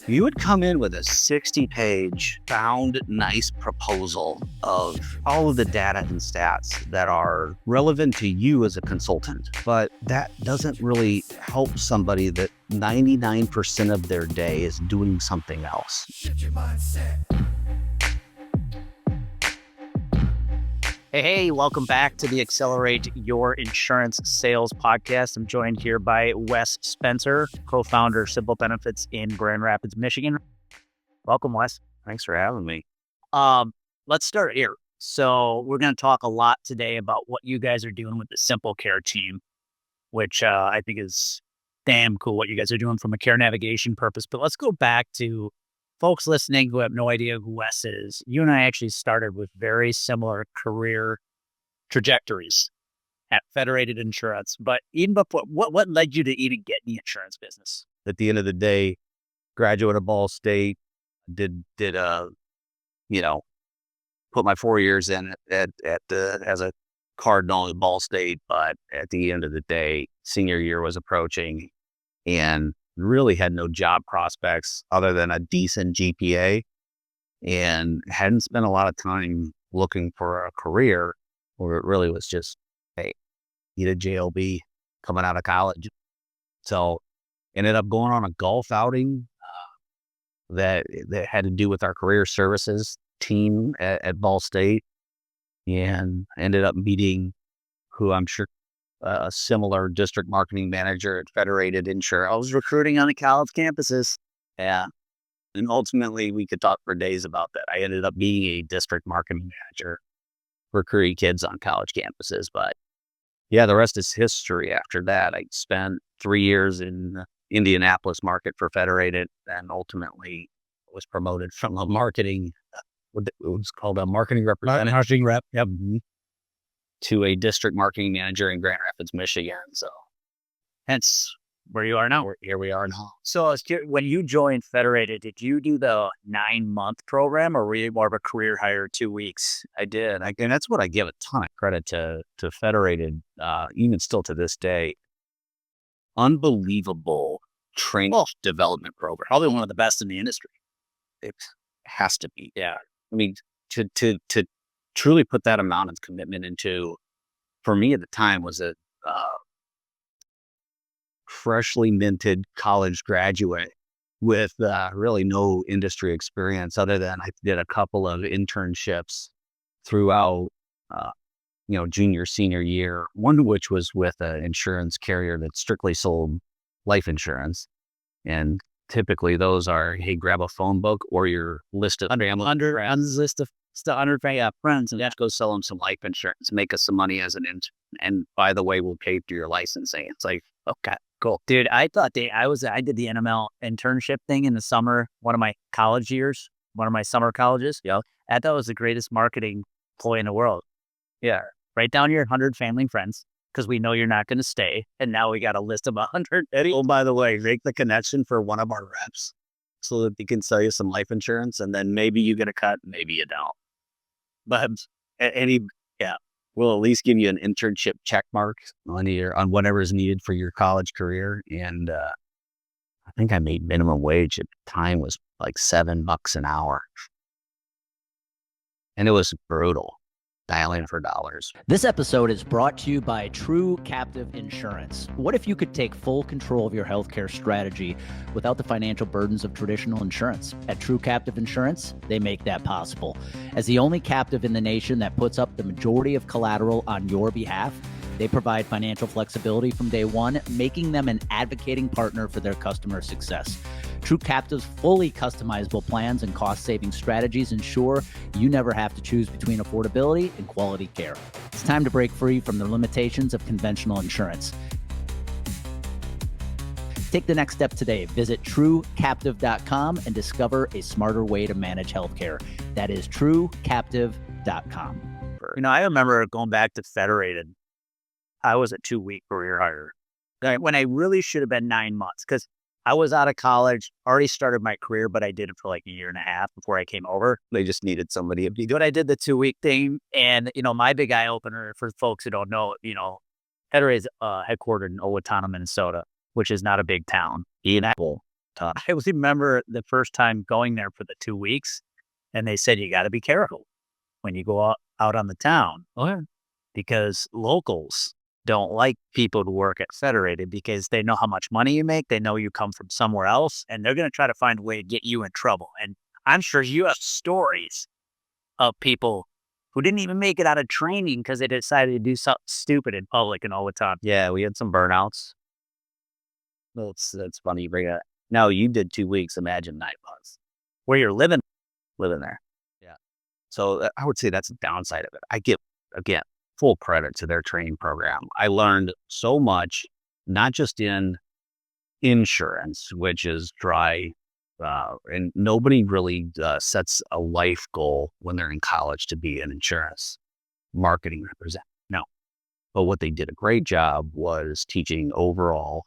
You would come in with a 60-page bound nice proposal of all of the data and stats that are relevant to you as a consultant. But that doesn't really help somebody that 99% of their day is doing something else. Shift your mindset. Hey, welcome back to the Accelerate Your Insurance Sales podcast. I'm joined here by Wes Spencer, co-founder of Sympl Benefits in Grand Rapids, Michigan. Welcome, Wes. Thanks for having me. Let's start here. So we're going to talk a lot today about what you guys are doing with the Sympl Care team, which I think is damn cool what you guys are doing from a care navigation purpose. But let's go back to folks listening who have no idea who Wes is. You and I actually started with very similar career trajectories at Federated Insurance. But even before, what led you to even get in the insurance business? At the end of the day, graduate of Ball State, did put my 4 years in as a Cardinal at Ball State. But at the end of the day, senior year was approaching and really had no job prospects other than a decent GPA, and hadn't spent a lot of time looking for a career where it really was just, hey, need a JLB coming out of college. So ended up going on a golf outing that had to do with our career services team at Ball State, and ended up meeting who I'm sure a similar district marketing manager at Federated Insurance. I was recruiting on the college campuses. Yeah. And ultimately, we could talk for days about that. I ended up being a district marketing manager, recruiting kids on college campuses. But yeah, the rest is history after that. I spent 3 years in the Indianapolis market for Federated, and ultimately was promoted from a marketing, what it was called a marketing representative. Marketing rep. Yep. To a district marketing manager in Grand Rapids, Michigan. So Hence where you are now. here we are now. So I was curious, when you joined Federated, did you do the 9-month program, or were you more of a career hire 2 weeks? I did. And that's what I give a ton of credit to Federated, even still to this day. Unbelievable training development program. Probably one of the best in the industry. It has to be. Yeah. I mean, to truly put that amount of commitment into, for me at the time, was a freshly minted college graduate with really no industry experience other than I did a couple of internships throughout, junior, senior year, one of which was with an insurance carrier that strictly sold life insurance. And typically those are, hey, grab a phone book or your list of list of 100 friends, and go sell them some life insurance, make us some money as an intern. And by the way, we'll pay for your licensing. It's like, okay, cool. Dude, I thought I did the NML internship thing in the summer, one of my college years, one of my summer colleges. Yeah. I thought it was the greatest marketing ploy in the world. Yeah. Write down your 100 family and friends, because we know you're not going to stay. And now we got a list of 100. Oh, by the way, make the connection for one of our reps so that they can sell you some life insurance, and then maybe you get a cut, maybe you don't. But we'll at least give you an internship check mark on whatever is needed for your college career. And I think I made minimum wage at the time was like $7 an hour. And it was brutal. Dialing for dollars. This episode is brought to you by True Captive Insurance. What if you could take full control of your healthcare strategy without the financial burdens of traditional insurance? At True Captive Insurance, they make that possible. As the only captive in the nation that puts up the majority of collateral on your behalf, they provide financial flexibility from day one, making them an advocating partner for their customer success. True Captive's fully customizable plans and cost-saving strategies ensure you never have to choose between affordability and quality care. It's time to break free from the limitations of conventional insurance. Take the next step today. Visit truecaptive.com and discover a smarter way to manage healthcare. That is truecaptive.com. I remember going back to Federated. I was a 2-week career hire when I really should have been 9 months, because I was out of college, already started my career, but I did it for like a year and a half before I came over. They just needed somebody. But I did the 2-week thing. And, my big eye opener for folks who don't know, Federated's headquartered in Owatonna, Minnesota, which is not a big town. Apple. tough. I remember the first time going there for the 2 weeks, and they said, you got to be careful when you go out on the town. Oh, yeah. Because locals don't like people to work at Federated because they know how much money you make. They know you come from somewhere else, and they're going to try to find a way to get you in trouble. And I'm sure you have stories of people who didn't even make it out of training because they decided to do something stupid in public and all the time. Yeah, we had some burnouts. Well, that's funny you bring it up. No, you did 2 weeks. Imagine 9 months Where you're living. living there. Yeah. So I would say that's the downside of it. I give, again, full credit to their training program. I learned so much, not just in insurance, which is dry, and nobody really sets a life goal when they're in college to be an insurance marketing representative. No. But what they did a great job was teaching overall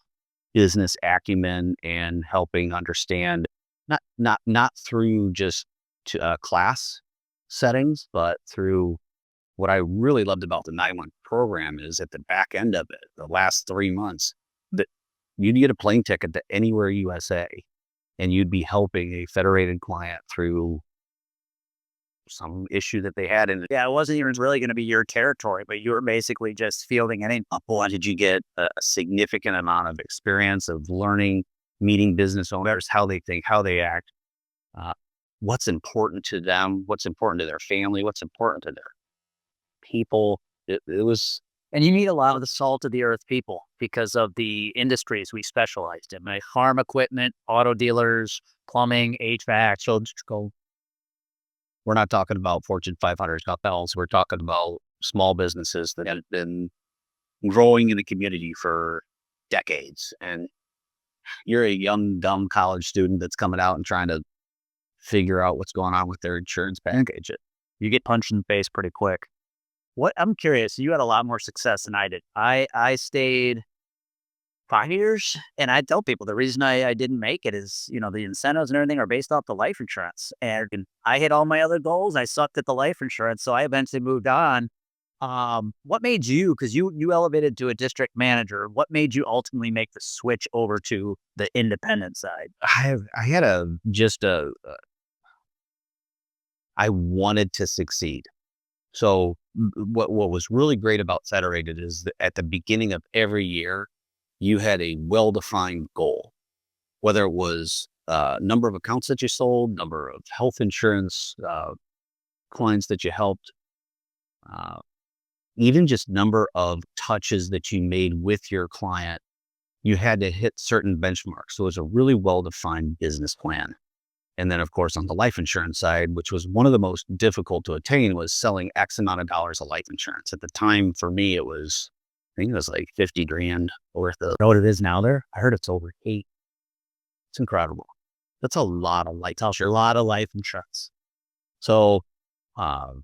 business acumen and helping understand not through just class settings, but through what I really loved about the 9-month program is at the back end of it, the last 3 months, that you'd get a plane ticket to anywhere USA, and you'd be helping a Federated client through some issue that they had. And Yeah, it wasn't even really going to be your territory, but you were basically just fielding any. did you get a significant amount of experience of learning, meeting business owners, how they think, how they act, what's important to them, what's important to their family, what's important to their people. It was, And you meet a lot of the salt of the earth people because of the industries we specialized in, like farm equipment, auto dealers, plumbing, HVAC. so we're not talking about Fortune 500 hotels. We're talking about small businesses that have been growing in the community for decades. And you're a young, dumb college student that's coming out and trying to figure out what's going on with their insurance package. You get punched in the face pretty quick. What I'm curious, you had a lot more success than I did. I stayed 5 years, and I tell people the reason I didn't make it is, the incentives and everything are based off the life insurance. And I hit all my other goals. I sucked at the life insurance, so I eventually moved on. What made you, because you elevated to a district manager, what made you ultimately make the switch over to the independent side? I had I wanted to succeed. So what was really great about Federated is that at the beginning of every year, you had a well-defined goal, whether it was number of accounts that you sold, number of health insurance clients that you helped, even just number of touches that you made with your client. You had to hit certain benchmarks. So it was a really well-defined business plan. And then, of course, on the life insurance side, which was one of the most difficult to attain, was selling X amount of dollars of life insurance. At the time, for me, I think it was like 50 grand worth of. You know what it is now there? I heard it's over 8. It's incredible. That's a lot of life insurance. A lot of life insurance. So, and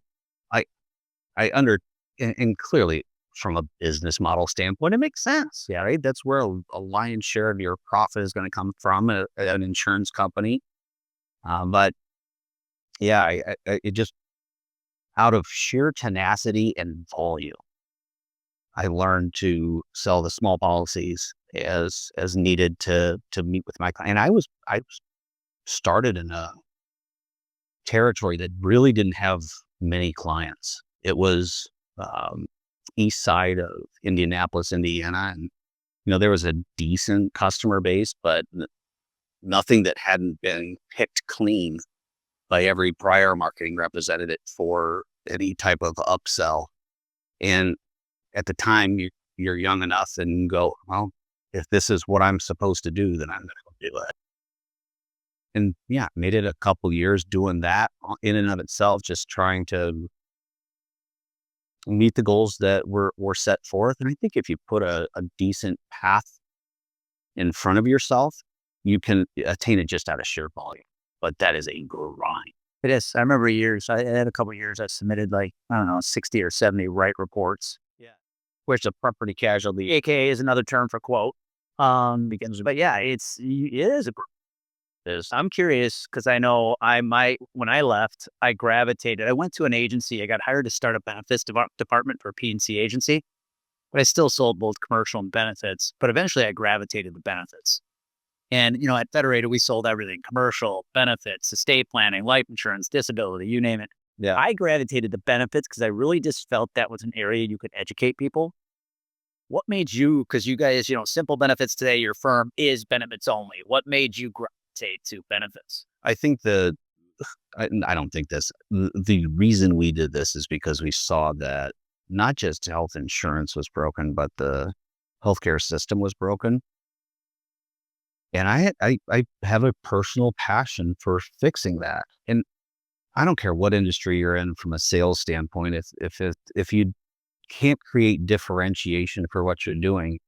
clearly from a business model standpoint, it makes sense. Yeah, right. That's where a lion's share of your profit is going to come from, an insurance company. But yeah, it just, out of sheer tenacity and volume, I learned to sell the small policies as needed to meet with my client. And I was started in a territory that really didn't have many clients. It was east side of Indianapolis, Indiana, and there was a decent customer base, but nothing that hadn't been picked clean by every prior marketing representative for any type of upsell. And at the time, you're young enough and go, well, if this is what I'm supposed to do, then I'm going to do it. And yeah, made it a couple years doing that in and of itself, just trying to meet the goals that were set forth. And I think if you put a decent path in front of yourself, you can attain it just out of sheer volume. But that is a grind. It is. I remember I had a couple of years I submitted 60 or 70 write reports. Yeah. Which a property casualty, AKA is another term for quote. But yeah, it is a grind. I'm curious because I know when I left, I gravitated. I went to an agency. I got hired to start a benefits department for a P&C agency, but I still sold both commercial and benefits. But eventually I gravitated to benefits. And, at Federated, we sold everything: commercial, benefits, estate planning, life insurance, disability, you name it. Yeah. I gravitated to benefits because I really just felt that was an area you could educate people. What made you, because you guys, Sympl Benefits today, your firm is benefits only. What made you gravitate to benefits? I think I don't think this, the reason we did this is because we saw that not just health insurance was broken, but the healthcare system was broken. And I have a personal passion for fixing that. And I don't care what industry you're in from a sales standpoint. If you can't create differentiation for what you're doing,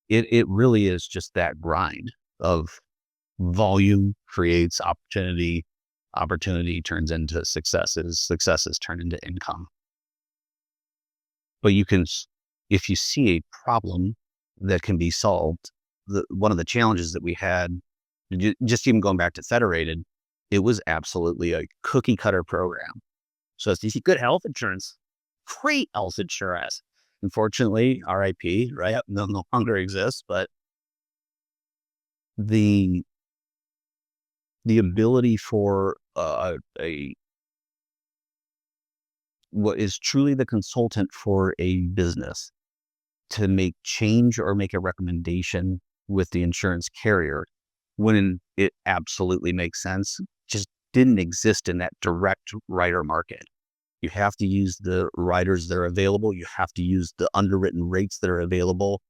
it really is just that grind of volume creates opportunity. Opportunity turns into successes turn into income. But if you see a problem that can be solved, one of the challenges that we had, just even going back to Federated, it was absolutely a cookie cutter program. So it's Good health insurance. great health insurance. Unfortunately, RIP, right? No longer exists, but the ability for what is truly the consultant for a business to make change or make a recommendation with the insurance carrier when it absolutely makes sense just didn't exist in that direct writer market. You have to use the writers that are available. You have to use the underwritten rates that are available.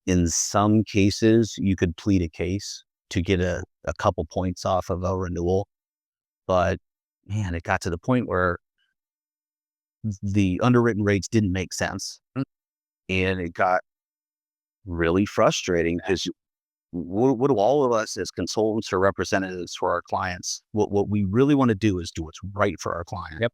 In some cases, you could plead a case to get a couple points off of a renewal. But man, it got to the point where the underwritten rates didn't make sense. And it got really frustrating because what do all of us as consultants or representatives for our clients, what we really want to do is do what's right for our client. Yep.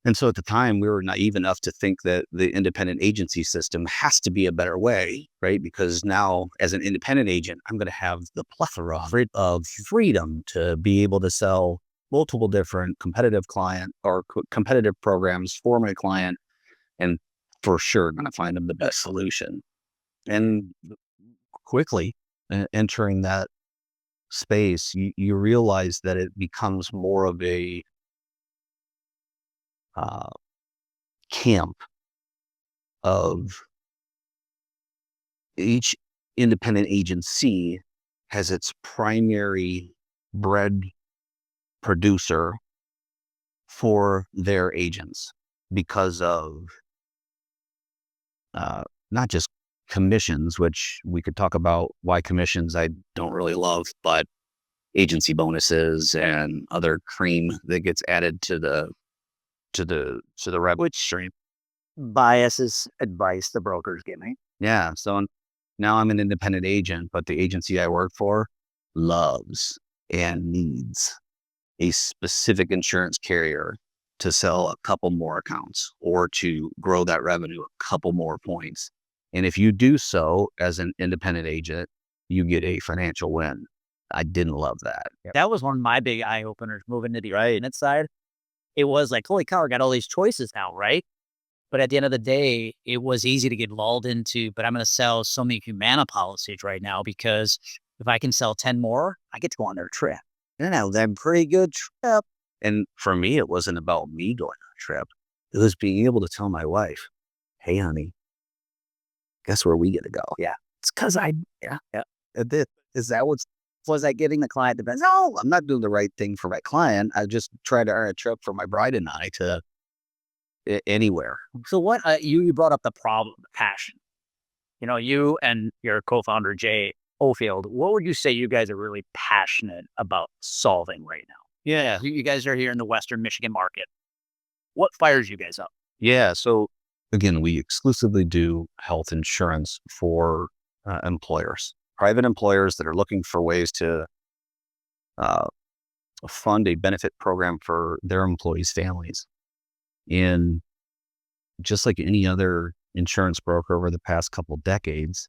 And so at the time, we were naive enough to think that the independent agency system has to be a better way, right? Because now, as an independent agent, I'm going to have the plethora of freedom to be able to sell multiple different competitive competitive programs for my client, and for sure going to find them the best solution. And quickly entering that space, you realize that it becomes more of a camp of each independent agency has its primary bread producer for their agents because of not just commissions, which we could talk about why commissions I don't really love, but agency bonuses and other cream that gets added to the revenue stream. Biases, advice the brokers give me. Yeah. So now I'm an independent agent, but the agency I work for loves and needs a specific insurance carrier to sell a couple more accounts or to grow that revenue a couple more points. And if you do so as an independent agent, you get a financial win. I didn't love that. That was one of my big eye openers moving to the independent side. It was like, holy cow, I got all these choices now, right? But at the end of the day, it was easy to get lulled into, but I'm going to sell so many Humana policies right now because if I can sell 10 more, I get to go on their trip. They're pretty good trip. And for me, it wasn't about me going on a trip. It was being able to tell my wife, hey, honey, guess where we get to go? Yeah. It's because is that was I getting the client the best? No, I'm not doing the right thing for my client. I just try to earn a trip for my bride and I to anywhere. So what, you brought up the problem, the passion. You and your co-founder, Jay Ofield, what would you say you guys are really passionate about solving right now? Yeah. You guys are here in the Western Michigan market. What fires you guys up? Yeah. So again, we exclusively do health insurance for employers, private employers that are looking for ways to fund a benefit program for their employees' families. And just like any other insurance broker over the past couple decades,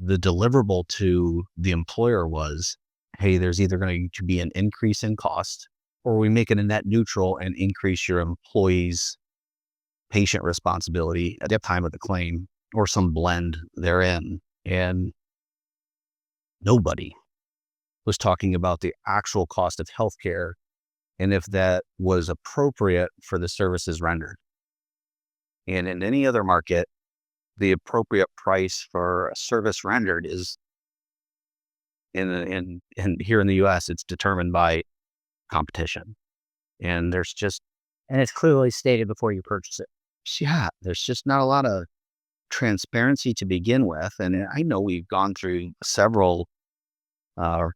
the deliverable to the employer was, hey, there's either going to be an increase in cost or we make it a net neutral and increase your employees' patient responsibility at the time of the claim or some blend therein. And Nobody was talking about the actual cost of healthcare and if that was appropriate for the services rendered. And in any other market, the appropriate price for a service rendered is in here in the US, it's determined by competition. And there's just, And it's clearly stated before you purchase it. yeah, there's just not a lot of transparency to begin with. And I know we've gone through several uh,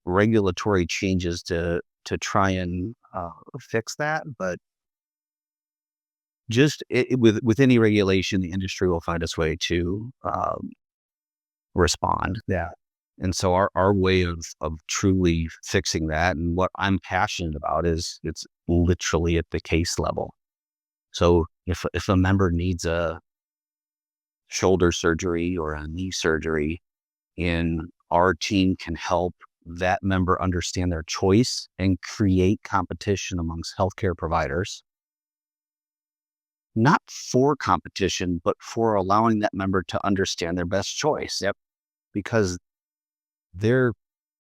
regulatory changes to try and fix that, but just with any regulation, the industry will find its way to respond. Yeah. And so our way of truly fixing that, and what I'm passionate about, is it's literally at the case level. So if a member needs a shoulder surgery or a knee surgery, and our team can help that member understand their choice and create competition amongst healthcare providers, not for competition, but for allowing that member to understand their best choice. Yep. Because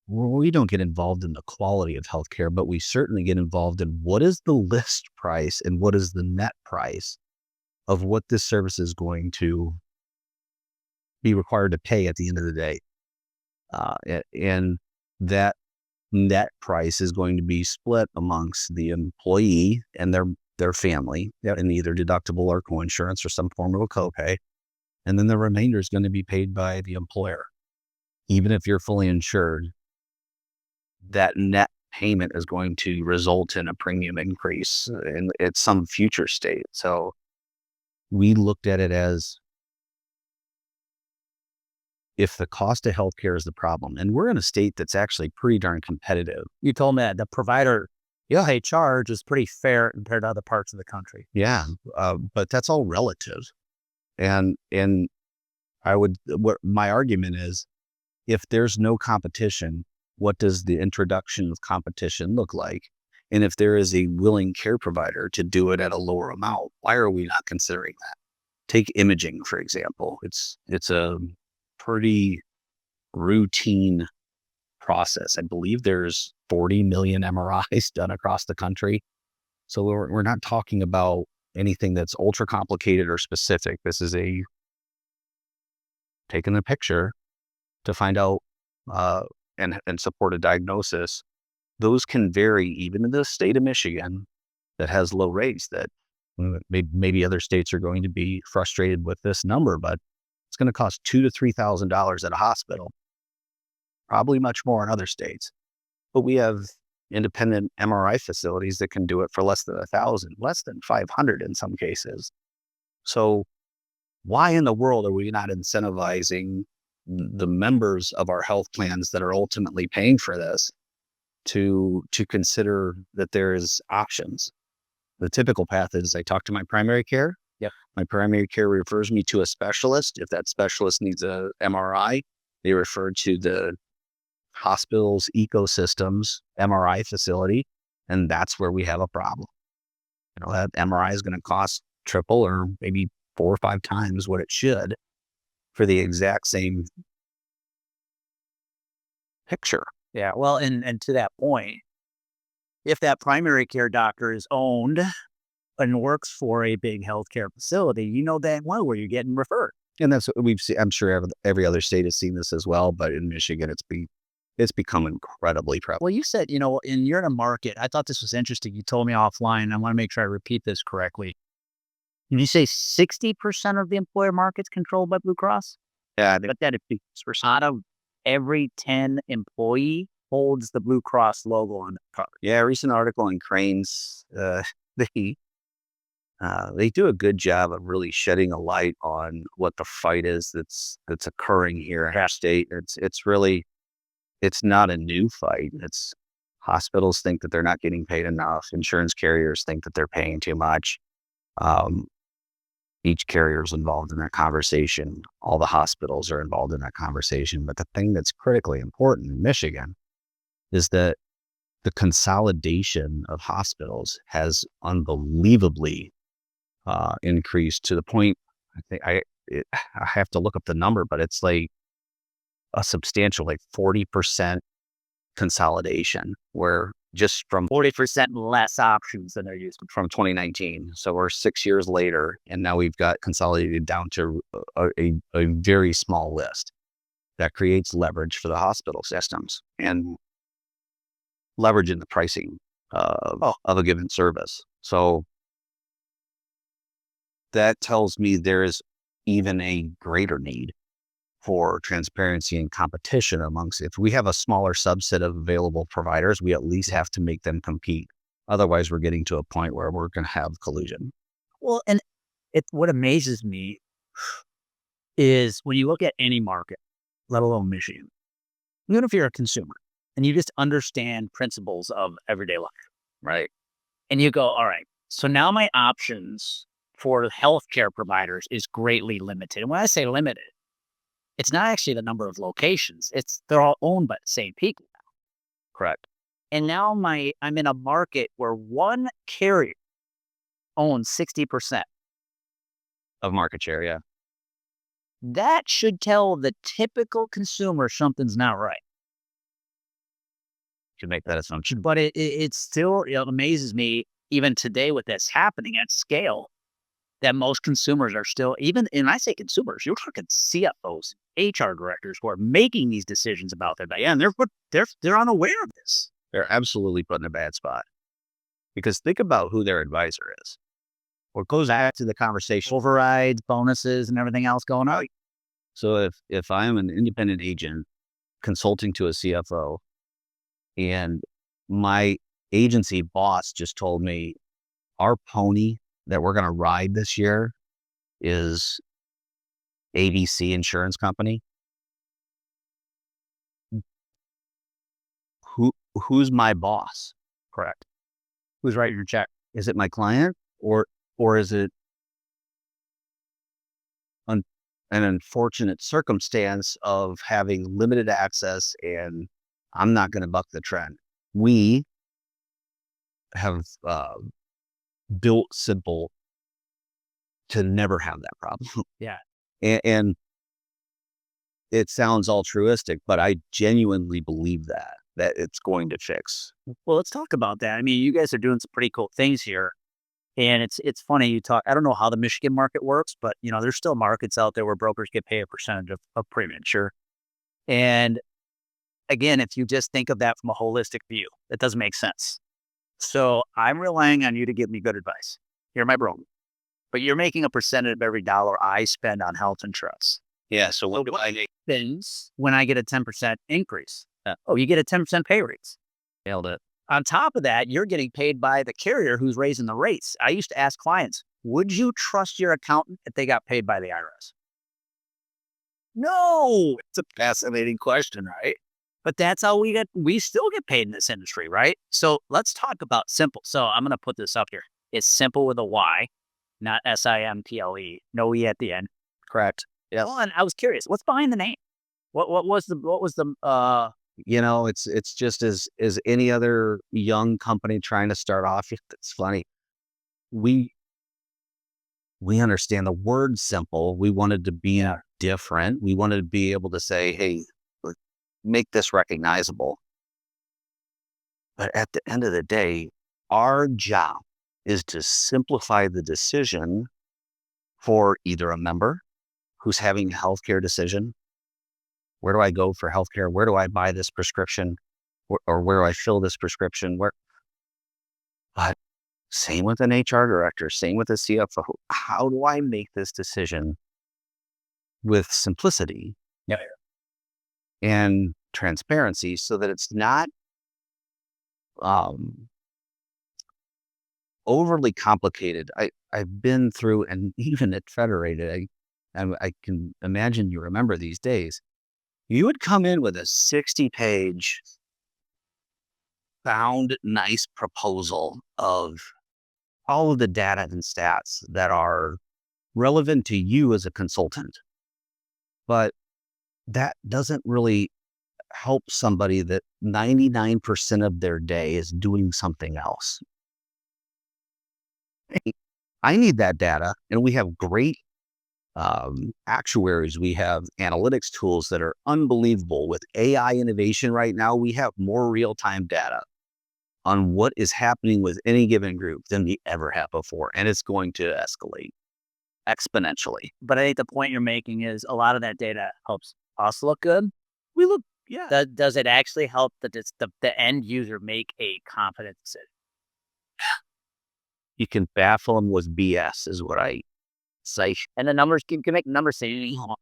we don't get involved in the quality of healthcare, but we certainly get involved in what is the list price and what is the net price of what this service is going to be required to pay at the end of the day. And that net price is going to be split amongst the employee and their family, in either deductible or coinsurance or some form of a copay. And then the remainder is going to be paid by the employer. Even if you're fully insured, that net payment is going to result in a premium increase at some future state. So we looked at it as, if the cost of healthcare is the problem, and we're in a state that's actually pretty darn competitive. You told me that the provider they charge is pretty fair compared to other parts of the country. Yeah, but that's all relative. And what my argument is, if there's no competition, what does the introduction of competition look like? And if there is a willing care provider to do it at a lower amount, why are we not considering that? Take imaging, for example. It's a pretty routine process. I believe there's 40 million MRIs done across the country. So we're not talking about anything that's ultra complicated or specific. This is taking a picture to find out and support a diagnosis. Those can vary even in the state of Michigan that has low rates, that maybe other states are going to be frustrated with this number, but it's going to cost $2,000 to $3,000 at a hospital, probably much more in other states. But we have independent MRI facilities that can do it for less than 1,000, less than 500 in some cases. So why in the world are we not incentivizing the members of our health plans that are ultimately paying for this to consider that there is options? The typical path is, I talk to my primary care. Yep. My primary care refers me to a specialist. If that specialist needs a MRI, they refer to the hospital's ecosystem's MRI facility, and that's where we have a problem. That MRI is going to cost triple or maybe 4 or 5 times what it should for the exact same picture. Yeah. Well, and to that point, if that primary care doctor is owned and works for a big healthcare facility, you know damn well where you're getting referred. And that's what we've seen. I'm sure every other state has seen this as well, but in Michigan, it's become incredibly prevalent. Well, you said, you're in a market. I thought this was interesting. You told me offline. I want to make sure I repeat this correctly. Did you say 60% of the employer market's controlled by Blue Cross? Yeah, But that if out of every 10 employee holds the Blue Cross logo on the card. Yeah, a recent article in Cranes, they do a good job of really shedding a light on what the fight is that's occurring here in our state. It's not a new fight. It's hospitals think that they're not getting paid enough. Insurance carriers think that they're paying too much. Each carrier is involved in that conversation. All the hospitals are involved in that conversation. But the thing that's critically important in Michigan is that the consolidation of hospitals has unbelievably increased to the point, I think I have to look up the number, but it's like a substantial, like 40% consolidation, where just from 40% less options than they're used to. from 2019. So we're 6 years later, and now we've got consolidated down to a very small list that creates leverage for the hospital systems and leverage in the pricing of a given service. So that tells me there is even a greater need for transparency and competition amongst, if we have a smaller subset of available providers, we at least have to make them compete. Otherwise, we're getting to a point where we're going to have collusion. Well, and what amazes me is when you look at any market, let alone Michigan, even if you're a consumer and you just understand principles of everyday life, right? And you go, all right, so now my options for healthcare providers is greatly limited. And when I say limited, it's not actually the number of locations. They're all owned by the same people. Correct. And now I'm in a market where one carrier owns 60%. Of market share, yeah. That should tell the typical consumer something's not right. Should make that assumption. But it still amazes me, even today with this happening at scale, that most consumers are still, even, and I say consumers, you're talking CFOs, HR directors who are making these decisions about their day, and they're unaware of this. They're absolutely put in a bad spot. Because think about who their advisor is. Or it goes back to the conversation, overrides, bonuses, and everything else going on. So if I'm an independent agent consulting to a CFO, and my agency boss just told me our pony that we're going to ride this year is ABC Insurance Company, who's my boss? Correct. Who's writing your check? Is it my client, or is it an unfortunate circumstance of having limited access, and I'm not going to buck the trend? We have built Sympl to never have that problem. Yeah. And it sounds altruistic, but I genuinely believe that it's going to fix. Well, let's talk about that. I mean, you guys are doing some pretty cool things here. And it's funny you talk, I don't know how the Michigan market works, but there's still markets out there where brokers get paid a percentage of premium, sure. And again, if you just think of that from a holistic view, that doesn't make sense. So I'm relying on you to give me good advice. You're my broker, but you're making a percentage of every dollar I spend on health insurance. Yeah. So what do I make? Things when I get a 10% increase. You get a 10% pay raise. Nailed it. On top of that, you're getting paid by the carrier who's raising the rates. I used to ask clients, would you trust your accountant if they got paid by the IRS? No, it's a fascinating question, right? But that's how we still get paid in this industry, right? So let's talk about Sympl. So I'm going to put this up here. It's Sympl with a Y, not Simple. No E at the end. Correct. Yeah. Well, and I was curious, what's behind the name? What was the it's just as any other young company trying to start off. It's funny. We understand the word simple. We wanted to be different. We wanted to be able to say, hey, make this recognizable. But at the end of the day, our job is to simplify the decision for either a member who's having a healthcare decision. Where do I go for healthcare? Where do I buy this prescription? Or where do I fill this prescription? But same with an HR director, same with a CFO. How do I make this decision with simplicity and transparency so that it's not overly complicated? I've been through, and even at Federated, I can imagine you remember these days. You would come in with a 60-page bound nice proposal of all of the data and stats that are relevant to you as a consultant. But that doesn't really help somebody that 99% of their day is doing something else. I need that data, and we have great actuaries. We have analytics tools that are unbelievable. With AI innovation right now, we have more real-time data on what is happening with any given group than we ever have before. And it's going to escalate exponentially. But I think the point you're making is a lot of that data helps us look good. We look, yeah. Does it actually help the end user make a confident decision? You can baffle them with BS is what I say. And the numbers can make numbers say, Oh,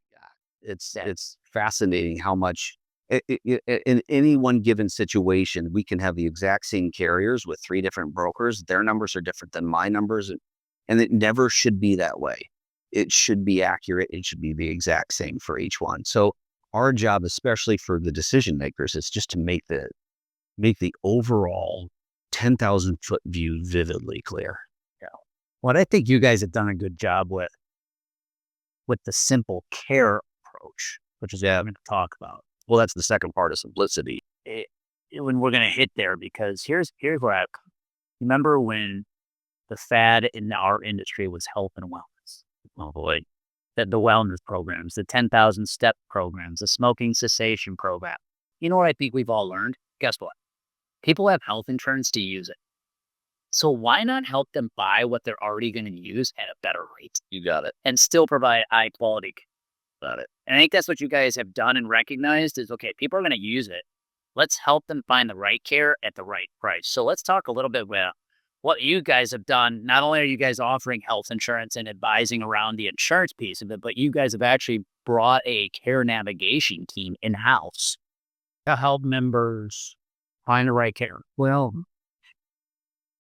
it's fascinating how much in any one given situation, we can have the exact same carriers with 3 different brokers. Their numbers are different than my numbers. And it never should be that way. It should be accurate. It should be the exact same for each one. So our job, especially for the decision makers, is just to make the overall 10,000-foot view vividly clear. Yeah. What I think you guys have done a good job with the Sympl Care approach, which is what I'm going to talk about. Well, that's the second part of simplicity. When we're going to hit there, because here's where I remember when the fad in our industry was health and wellness. Oh boy. The wellness programs, the 10,000 step programs, the smoking cessation program. You know what I think we've all learned? Guess what? People have health insurance to use it. So why not help them buy what they're already going to use at a better rate? You got it. And still provide high quality. Got it. And I think that's what you guys have done and recognized is, okay, people are going to use it. Let's help them find the right care at the right price. So let's talk a little bit about what you guys have done. Not only are you guys offering health insurance and advising around the insurance piece of it, but you guys have actually brought a care navigation team in-house to help members find the right care. Well,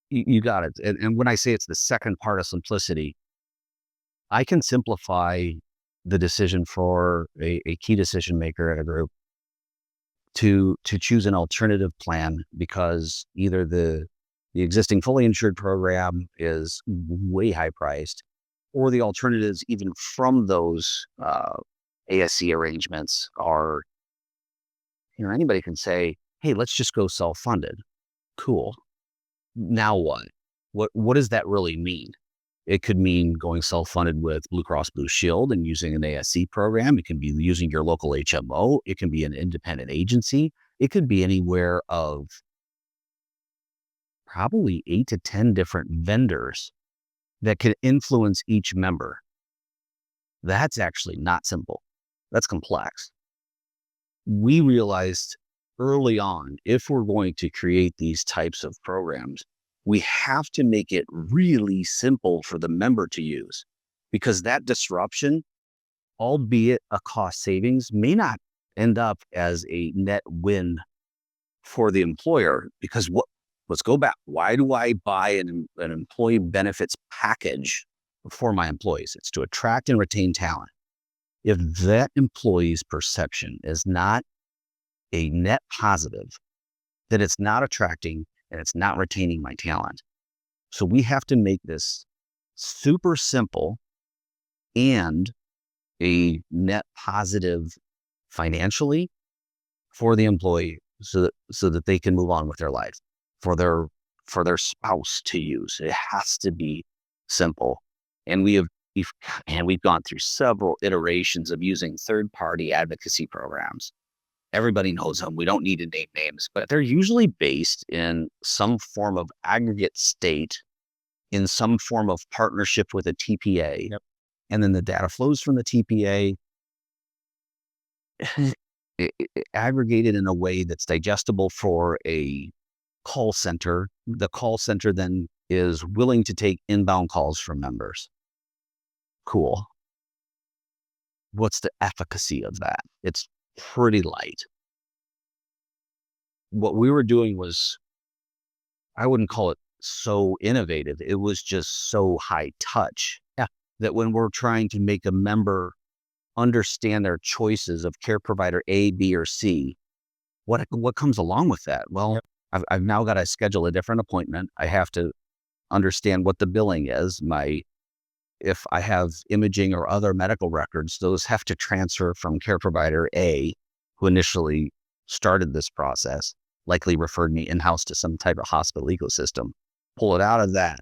you got it. And when I say it's the second part of simplicity, I can simplify the decision for a key decision maker at a group to choose an alternative plan because either the existing fully insured program is way high priced, or the alternatives even from those ASC arrangements are, anybody can say, hey, let's just go self-funded. Cool. Now what? What does that really mean? It could mean going self-funded with Blue Cross Blue Shield and using an ASC program. It can be using your local HMO. It can be an independent agency. It could be anywhere of probably 8 to 10 different vendors that can influence each member. That's actually not simple. That's complex. We realized early on, if we're going to create these types of programs, we have to make it really simple for the member to use, because that disruption, albeit a cost savings, may not end up as a net win for the employer. Because let's go back. Why do I buy an employee benefits package for my employees? It's to attract and retain talent. If that employee's perception is not a net positive, then it's not attracting and it's not retaining my talent. So we have to make this super simple and a net positive financially for the employee so that they can move on with their life, for their spouse to use. It has to be simple. And we've gone through several iterations of using third-party advocacy programs. Everybody knows them. We don't need to name names, but they're usually based in some form of aggregate state, in some form of partnership with a TPA. Yep. And then the data flows from the TPA aggregated in a way that's digestible for a call center. The call center then is willing to take inbound calls from members. Cool. What's the efficacy of that? It's pretty light. What we were doing was, I wouldn't call it so innovative. It was just so high touch. Yeah. That when we're trying to make a member understand their choices of care provider A, B, or C, what comes along with that? Well, yep. I've now got to schedule a different appointment. I have to understand what the billing is. If I have imaging or other medical records, those have to transfer from care provider A, who initially started this process, likely referred me in-house to some type of hospital ecosystem, pull it out of that,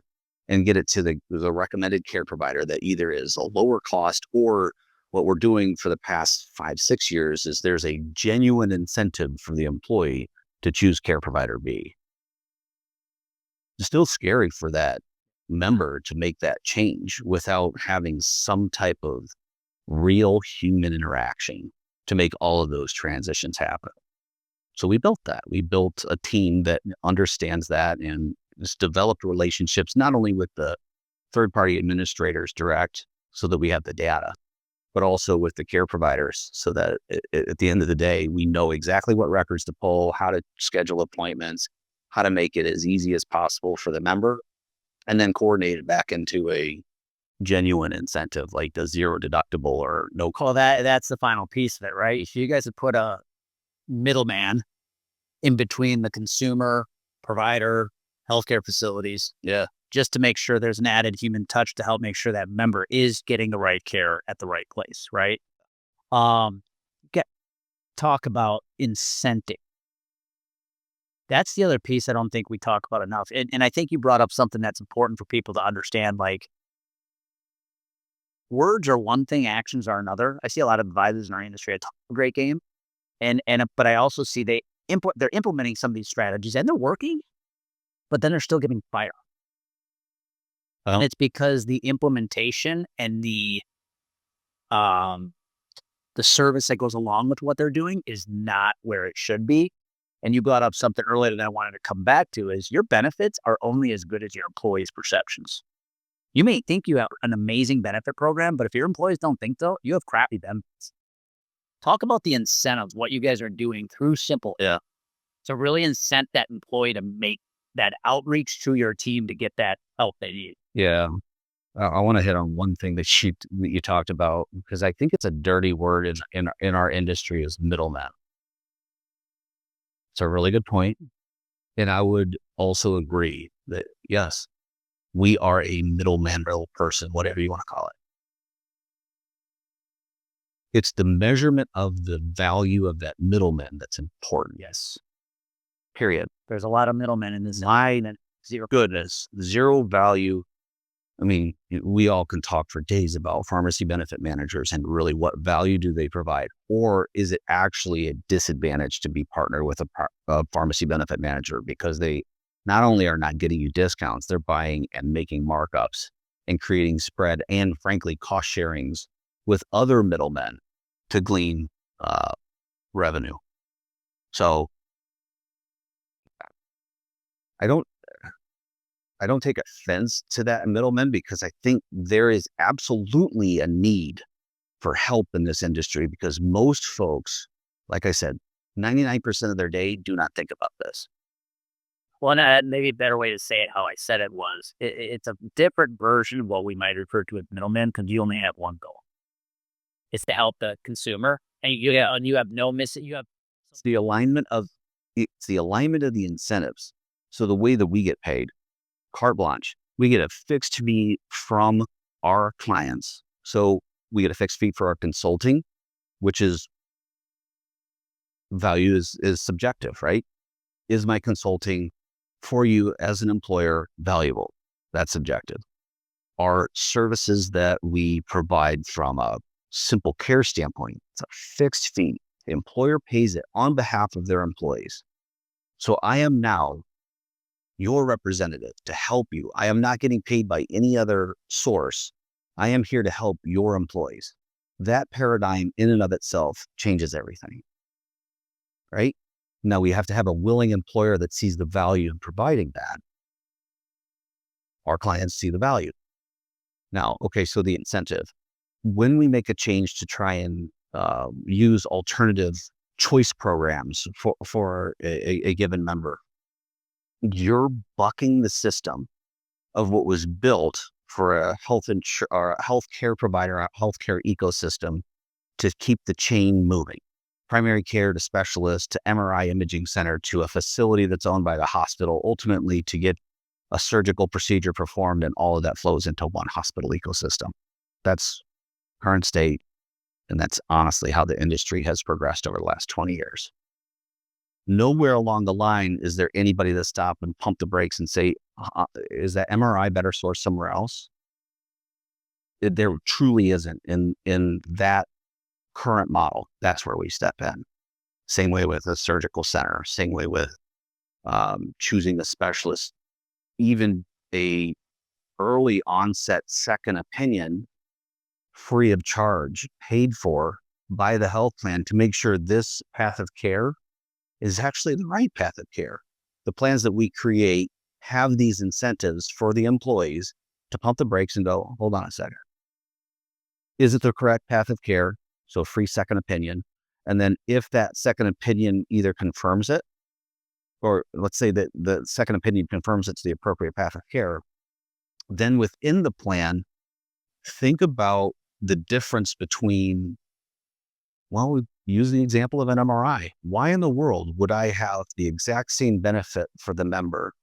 and get it to the recommended care provider that either is a lower cost, or what we're doing for the past 5, 6 years is there's a genuine incentive for the employee to choose care provider B. It's still scary for that member to make that change without having some type of real human interaction to make all of those transitions happen. So we built that. We built a team that understands that and has developed relationships not only with the third-party administrators direct so that we have the data, but also with the care providers so that at the end of the day, we know exactly what records to pull, how to schedule appointments, how to make it as easy as possible for the member, and then coordinate it back into a genuine incentive like the zero deductible or no Well, that's the final piece of it, right? So you guys have put a middleman in between the consumer, provider, healthcare facilities. Yeah. Just to make sure there's an added human touch to help make sure that member is getting the right care at the right place, right? Get talk about incentive. That's the other piece I don't think we talk about enough. And I think you brought up something that's important for people to understand. Like, words are one thing, actions are another. I see a lot of advisors in our industry that talk a great game, but I also see they're implementing some of these strategies and they're working, but then they're still getting fired. And it's because the implementation and the service that goes along with what they're doing is not where it should be. And you brought up something earlier that I wanted to come back to is your benefits are only as good as your employees' perceptions. You may think you have an amazing benefit program, but if your employees don't think so, you have crappy benefits. Talk about the incentives, what you guys are doing through Sympl. Yeah. To really incent that employee to make that outreach to your team to get that help they need. Yeah. I want to hit on one thing that you talked about, because I think it's a dirty word in our industry, is middlemen. It's a really good point. And I would also agree that, yes, we are a middleman, middle person, whatever you want to call it. It's the measurement of the value of that middleman that's important. Yes. Period. There's a lot of middlemen in this. And zero goodness, zero value. I mean, we all can talk for days about pharmacy benefit managers and really what value do they provide? Or is it actually a disadvantage to be partnered with a pharmacy benefit manager because they not only are not getting you discounts, they're buying and making markups and creating spread and frankly cost sharings with other middlemen to glean revenue. So I don't take offense to that middleman, because I think there is absolutely a need for help in this industry, because most folks, like I said, 99% of their day do not think about this. Well, and maybe a better way to say it, how I said it was, it's a different version of what we might refer to as middlemen, because you only have one goal. It's to help the consumer, and you have no missing. It's the alignment of the incentives. So the way that we get paid, carte blanche, we get a fixed fee from our clients. So we get a fixed fee for our consulting, which is value is subjective, right? Is my consulting for you as an employer valuable? That's subjective. Our services that we provide from a Sympl Care standpoint, it's a fixed fee. The employer pays it on behalf of their employees. So I am now your representative to help you. I am not getting paid by any other source. I am here to help your employees. That paradigm in and of itself changes everything, right? Now we have to have a willing employer that sees the value in providing that. Our clients see the value. Now, okay, so the incentive. When we make a change to try and use alternative choice programs for a given member, you're bucking the system of what was built for a healthcare provider, a healthcare ecosystem to keep the chain moving. Primary care to specialist to MRI imaging center to a facility that's owned by the hospital, ultimately to get a surgical procedure performed, and all of that flows into one hospital ecosystem. That's current state, and that's honestly how the industry has progressed over the last 20 years. Nowhere along the line is there anybody that stop and pump the brakes and say, is that MRI better sourced somewhere else? There truly isn't in that current model. That's where we step in. Same way with a surgical center, same way with choosing a specialist, even a early onset second opinion, free of charge, paid for by the health plan to make sure this path of care is actually the right path of care. The plans that we create have these incentives for the employees to pump the brakes and go, hold on a second. Is it the correct path of care? So free second opinion. And then if that second opinion either confirms it, or let's say that the second opinion confirms it's the appropriate path of care, then within the plan, think about the difference between, well, we use the example of an MRI. Why in the world would I have the exact same benefit for the member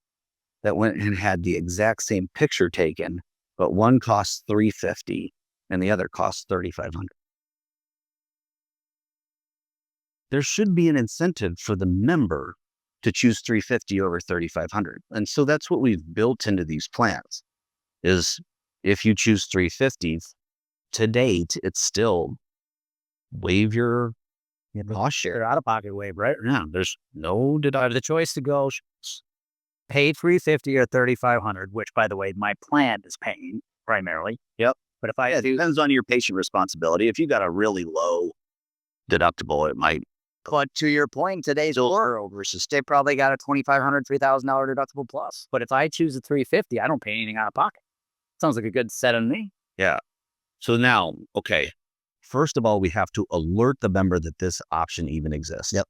that went and had the exact same picture taken, but one costs $350 and the other costs $3,500? There should be an incentive for the member to choose $350 over $3,500. And so that's what we've built into these plans is if you choose $350 to date, it's still waive your cost share. Out of pocket waive, right? Yeah, there's no deduction. The choice to go pay $350 or $3,500, which by the way, my plan is paying primarily. Yep. But if I It depends on your patient responsibility. If you got a really low deductible, it might. But to your point, today's world versus they probably got a $2,500, $3,000 deductible plus. But if I choose a $350, I don't pay anything out of pocket. Sounds like a good set on me. Yeah. So now, okay. First of all, we have to alert the member that this option even exists. Yep.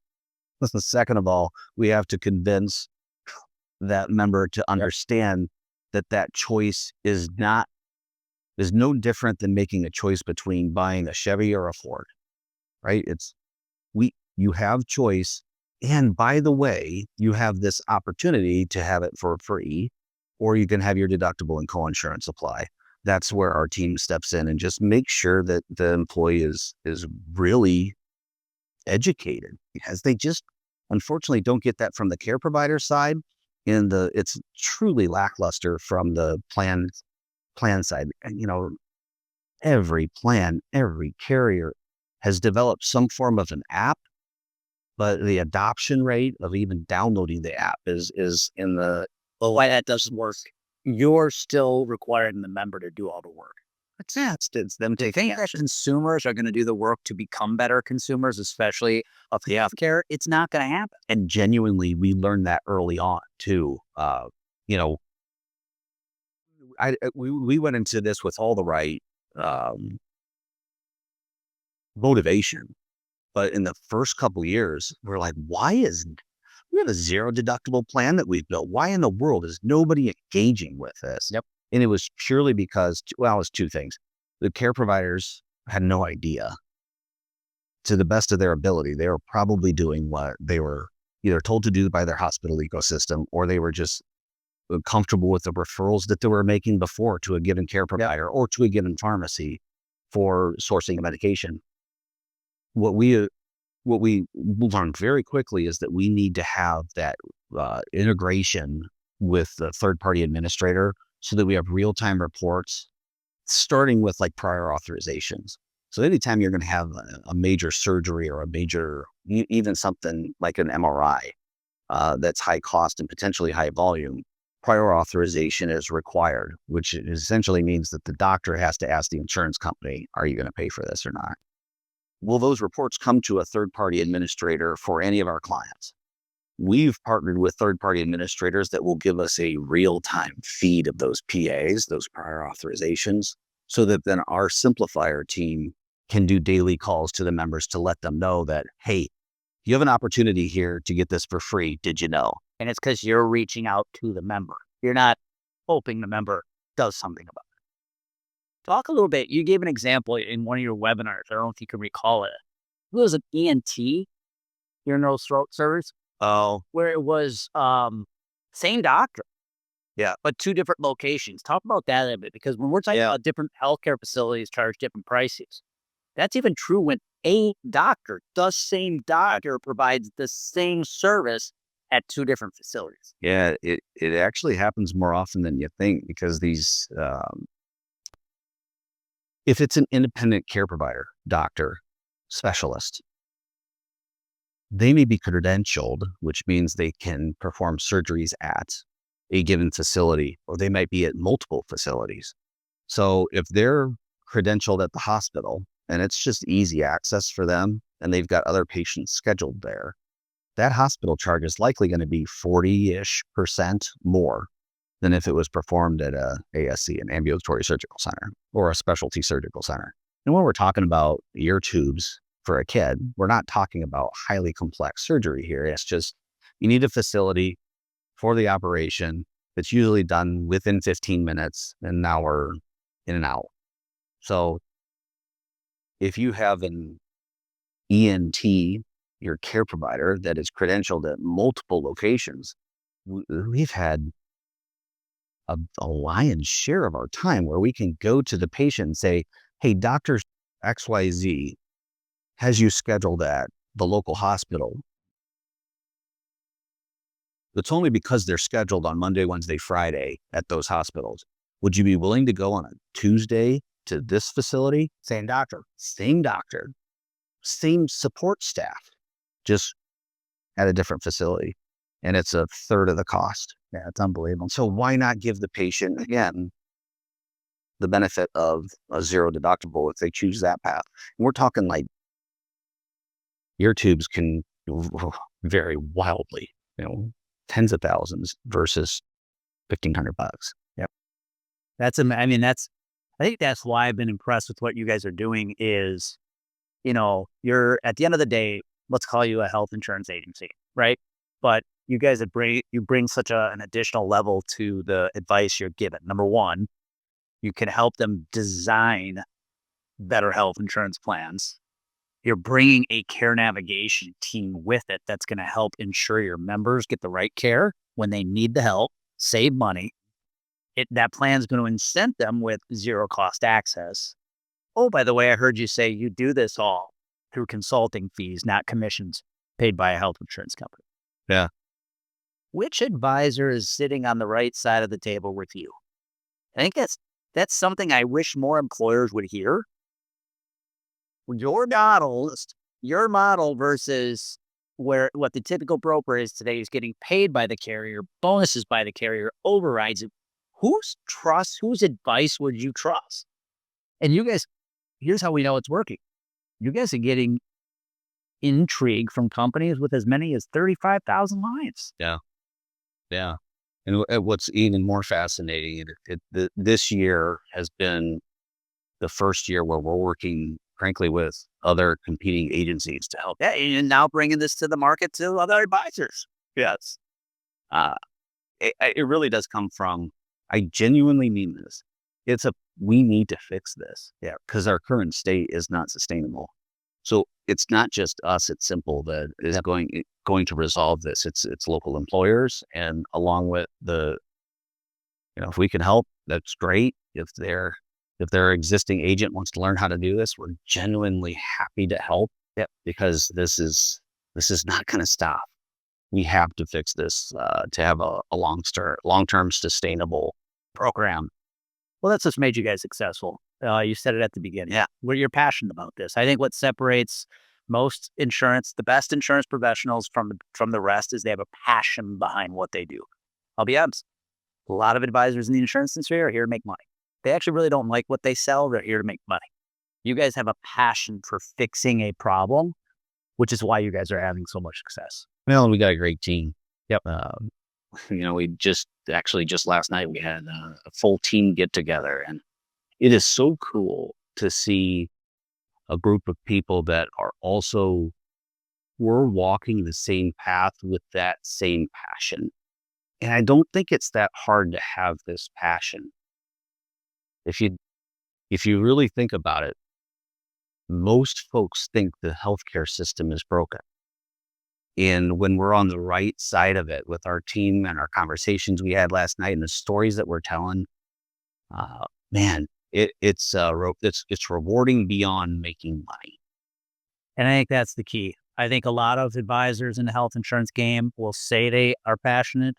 Second of all, we have to convince that member to understand that that choice is no different than making a choice between buying a Chevy or a Ford, right? You have choice. And by the way, you have this opportunity to have it for free, or you can have your deductible and co-insurance apply. That's where our team steps in and just make sure that the employee is really educated, because they just unfortunately don't get that from the care provider side. And it's truly lackluster from the plan side. And every plan, every carrier has developed some form of an app, but the adoption rate of even downloading the app is in the. Well, why that doesn't work? You're still requiring the member to do all the work. It's them Do you taking think that action. consumers are going to do the work to become better consumers, especially of healthcare? It's not going to happen. And genuinely, we learned that early on too. We went into this with all the right motivation, but in the first couple of years, we're like, we have a zero deductible plan that we've built. Why in the world is nobody engaging with this? Yep. And it was purely because, well, it was two things. The care providers had no idea. To the best of their ability, they were probably doing what they were either told to do by their hospital ecosystem, or they were just comfortable with the referrals that they were making before to a given care provider or to a given pharmacy for sourcing a medication. What we learned very quickly is that we need to have that integration with the third-party administrator so that we have real-time reports, starting with like prior authorizations. So anytime you're going to have a major surgery or a major, even something like an MRI that's high cost and potentially high volume, prior authorization is required, which essentially means that the doctor has to ask the insurance company, are you going to pay for this or not? Will those reports come to a third-party administrator for any of our clients? We've partnered with third-party administrators that will give us a real-time feed of those PAs, those prior authorizations, so that then our simplifier team can do daily calls to the members to let them know that, hey, you have an opportunity here to get this for free. Did you know? And it's because you're reaching out to the member. You're not hoping the member does something about it. Talk a little bit. You gave an example in one of your webinars. I don't know if you can recall it. It was an ENT, ear, nose, throat service. Oh, Where it was same doctor. Yeah. But two different locations. Talk about that a bit, because when we're talking about different healthcare facilities charge different prices, that's even true when a doctor. The same doctor provides the same service at two different facilities. Yeah, it actually happens more often than you think because these, if it's an independent care provider, doctor, specialist, they may be credentialed, which means they can perform surgeries at a given facility, or they might be at multiple facilities. So if they're credentialed at the hospital and it's just easy access for them and they've got other patients scheduled there, that hospital charge is likely going to be 40-ish% more than if it was performed at a ASC, an ambulatory surgical center, or a specialty surgical center. And when we're talking about ear tubes for a kid, we're not talking about highly complex surgery here. It's just you need a facility for the operation that's usually done within 15 minutes, and now we're in and out. So if you have an ENT, your care provider that is credentialed at multiple locations, we've had a lion's share of our time where we can go to the patient and say, hey, Dr. XYZ has you scheduled at the local hospital. It's only because they're scheduled on Monday, Wednesday, Friday at those hospitals. Would you be willing to go on a Tuesday to this facility? Same doctor, same support staff, just at a different facility. And it's a third of the cost. Yeah, it's unbelievable. So why not give the patient, again, the benefit of a zero deductible if they choose that path? And we're talking like ear tubes can vary wildly, tens of thousands versus $1,500. Yep. I think that's why I've been impressed with what you guys are doing is, you're at the end of the day, let's call you a health insurance agency, right? But you guys bring such an additional level to the advice you're given. Number one, you can help them design better health insurance plans. You're bringing a care navigation team with it that's going to help ensure your members get the right care when they need the help, save money. That plan is going to incent them with zero cost access. Oh, by the way, I heard you say you do this all through consulting fees, not commissions paid by a health insurance company. Yeah. Which advisor is sitting on the right side of the table with you? I think that's something I wish more employers would hear. Your model versus what the typical broker is today is getting paid by the carrier, bonuses by the carrier, overrides. Whose advice would you trust? And you guys, here's how we know it's working. You guys are getting intrigue from companies with as many as 35,000 lives. Yeah. Yeah. And what's even more fascinating, this year has been the first year where we're working, frankly, with other competing agencies to help. Yeah, and now bringing this to the market to other advisors. Yes. It really does come from, I genuinely mean this. We need to fix this. Yeah. Because our current state is not sustainable. So it's not just us at Sympl that is going to resolve this. It's local employers, and along with if we can help, that's great. If their existing agent wants to learn how to do this, we're genuinely happy to help. Yep. Because this is not going to stop. We have to fix this to have a long-term sustainable program. Well, that's what's made you guys successful. You said it at the beginning. Yeah. You're passionate about this. I think what separates the best insurance professionals from the rest is they have a passion behind what they do. I'll be honest. A lot of advisors in the insurance industry are here to make money. They actually really don't like what they sell. They're here to make money. You guys have a passion for fixing a problem, which is why you guys are having so much success. Well, we got a great team. Yep. We just last night we had a full team get together, and it is so cool to see a group of people that are also, we're walking the same path with that same passion. And I don't think it's that hard to have this passion. If you really think about it, most folks think the healthcare system is broken. And when we're on the right side of it with our team and our conversations we had last night and the stories that we're telling, man, it's rewarding beyond making money. And I think that's the key. I think a lot of advisors in the health insurance game will say they are passionate,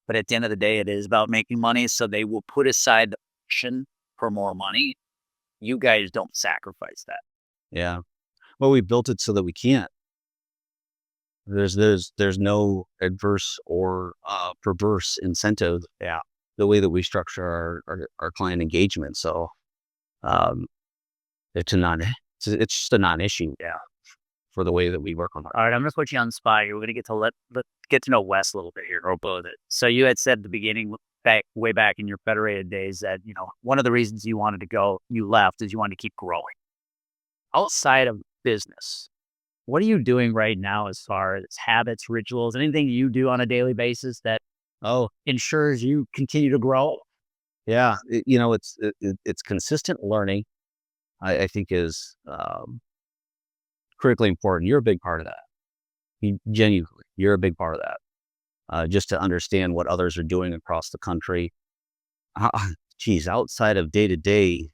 but at the end of the day, it is about making money. So they will put aside the passion for more money. You guys don't sacrifice that. Yeah. Well, we built it so that we can't. There's no adverse or perverse incentive. Yeah. The way that we structure our client engagement. So um, it's just a non-issue. Yeah. For the way that we work on it. All right, I'm going to put you on the spot here. We're going to let get to know Wes a little bit here, or both it. So you had said at the beginning, way back in your Federated days, that one of the reasons you wanted to go, you left, is you wanted to keep growing. Outside of business, what are you doing right now as far as habits, rituals, anything you do on a daily basis that ensures you continue to grow? Yeah, it's consistent learning. I think is critically important. You're a big part of that. Genuinely, you're a big part of that. Just to understand what others are doing across the country. Outside of day to day,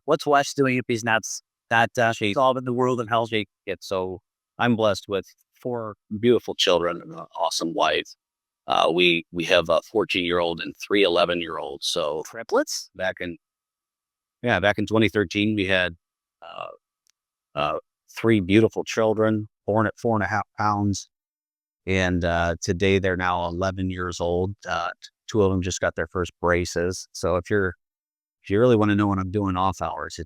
what's Wes doing if he's not solving the world of health? So I'm blessed with 4 beautiful children, and an awesome wife. We have a 14-year-old and 3 11-year-olds. So triplets. Back in 2013, we had 3 beautiful children born at 4.5 pounds. And today they're now 11 years old. 2 of them just got their first braces. So if you really want to know what I'm doing off hours,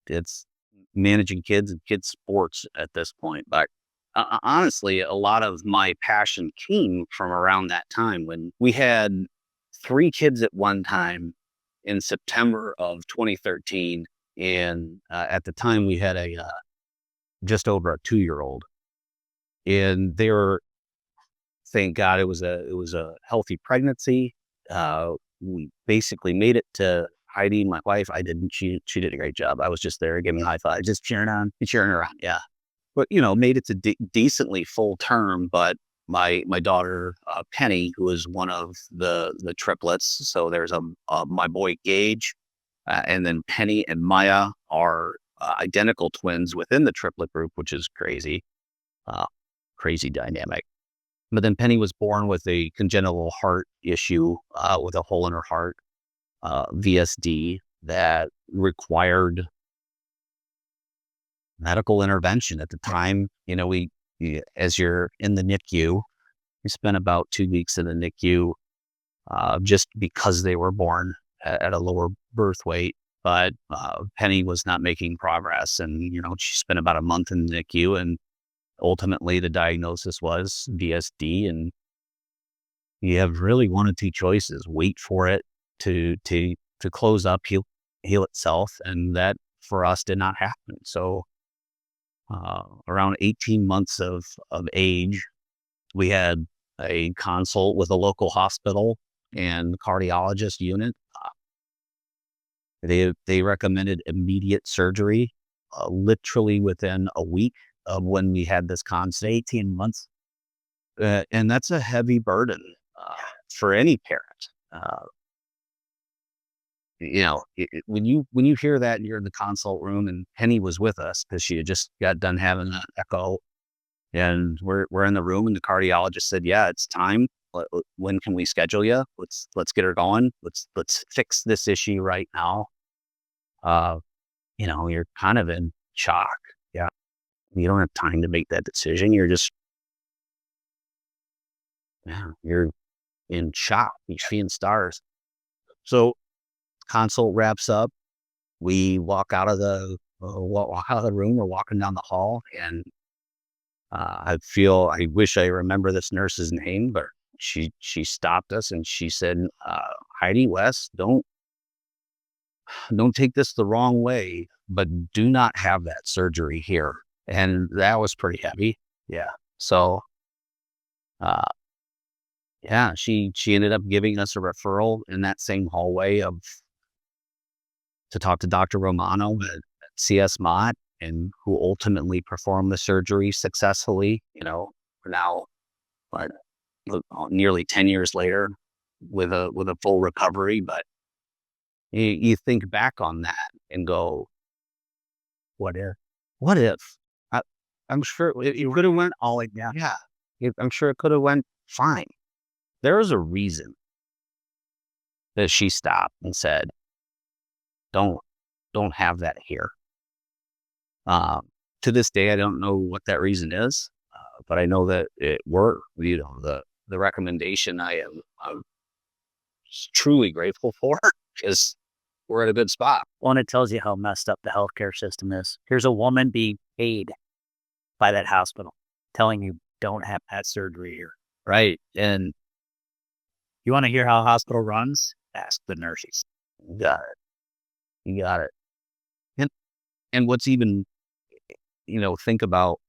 it's managing kids and kids sports at this point. But honestly, a lot of my passion came from around that time when we had 3 kids at one time in September of 2013. And at the time we had a just over a 2-year-old, and they were, thank God, it was a healthy pregnancy. We basically made it to Heidi, my wife. I didn't. She did a great job. I was just there giving high five, just cheering her on. Yeah, but made it to decently full term. But my daughter Penny, who is one of the triplets. So there's my boy Gage, and then Penny and Maya are identical twins within the triplet group, which is crazy, crazy dynamic. But then Penny was born with a congenital heart issue, with a hole in her heart, VSD, that required medical intervention. At the time, as you're in the NICU, we spent about 2 weeks in the NICU, just because they were born at a lower birth weight. But Penny was not making progress, and she spent about a month in the NICU, and ultimately the diagnosis was VSD. And you have really 1 of 2 choices: wait for it to close up, heal itself, and that for us did not happen. So around 18 months of age, we had a consult with a local hospital and cardiologist unit. They recommended immediate surgery, literally within a week of when we had this consult. 18 months. And that's a heavy burden for any parent. When you hear that and you're in the consult room, and Penny was with us because she had just got done having an echo, and we're in the room, and the cardiologist said, "Yeah, it's time. When can we schedule you? Let's get her going. Let's fix this issue right now." You're kind of in shock. Yeah. You don't have time to make that decision. You're in shock. You're seeing stars. So consult wraps up. We walk out of the room. We're walking down the hall, and I wish I remember this nurse's name, but she stopped us and she said, "Heidi, Wes, don't take this the wrong way, but do not have that surgery here." And that was pretty heavy. Yeah. So, she ended up giving us a referral in that same hallway to talk to Dr. Romano at CS Mott, and who ultimately performed the surgery successfully. We're now nearly 10 years later with a full recovery. But you think back on that and go, what if? I'm sure it could have went all like, yeah. I'm sure it could have went fine. There was a reason that she stopped and said, don't have that here. To this day, I don't know what that reason is, but I know that it worked. The recommendation I'm truly grateful for because we're at a good spot. Well, and it tells you how messed up the healthcare system is. Here's a woman being paid by that hospital telling you don't have that surgery here. Right. And you want to hear how a hospital runs? Ask the nurses. You got it. And what's even, think about,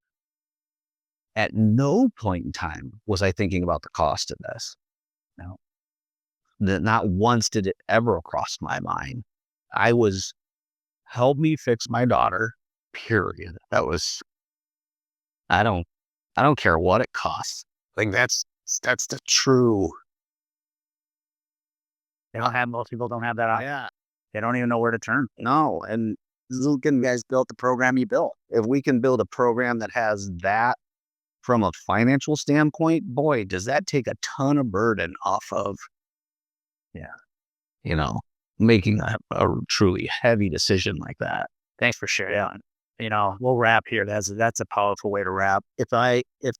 at no point in time was I thinking about the cost of this. No. Not once did it ever cross my mind. I was, help me fix my daughter, period. That was, I don't care what it costs. Like that's the true. Most people don't have that option. Yeah. They don't even know where to turn. No. And you guys built the program you built. If we can build a program that has that from a financial standpoint, boy, does that take a ton of burden off of, making a truly heavy decision like that. Thanks for sharing. Yeah. We'll wrap here. That's a powerful way to wrap. If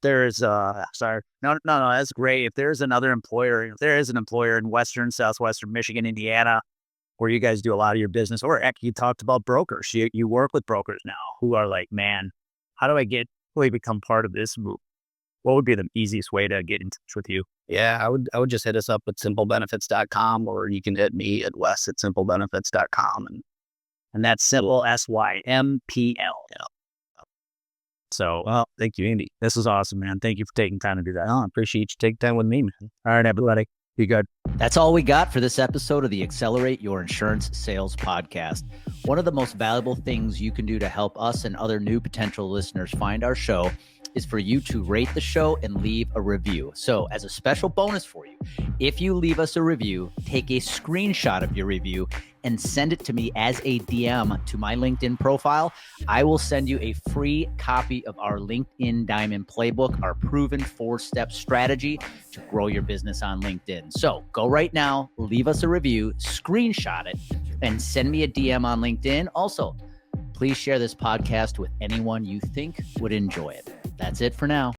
there's sorry, no, that's great. If there is an employer in Western, Southwestern Michigan, Indiana, where you guys do a lot of your business, or you talked about brokers. You work with brokers now who are like, man, how do I really become part of this move? What would be the easiest way to get in touch with you? Yeah, I would just hit us up at SymplBenefits.com, or you can hit me at Wes at SymplBenefits.com. And that's Sympl, SYMPL. Yeah. So, well, thank you, Andy. This was awesome, man. Thank you for taking time to do that. I appreciate you taking time with me, man. All right, everybody. Be good. That's all we got for this episode of the Accelerate Your Insurance Sales Podcast. One of the most valuable things you can do to help us and other new potential listeners find our show is for you to rate the show and leave a review. So as a special bonus for you, if you leave us a review, take a screenshot of your review and send it to me as a DM to my LinkedIn profile. I will send you a free copy of our LinkedIn Diamond Playbook, our proven 4-step strategy to grow your business on LinkedIn. So go right now, leave us a review, screenshot it, and send me a DM on LinkedIn. Also, please share this podcast with anyone you think would enjoy it. That's it for now.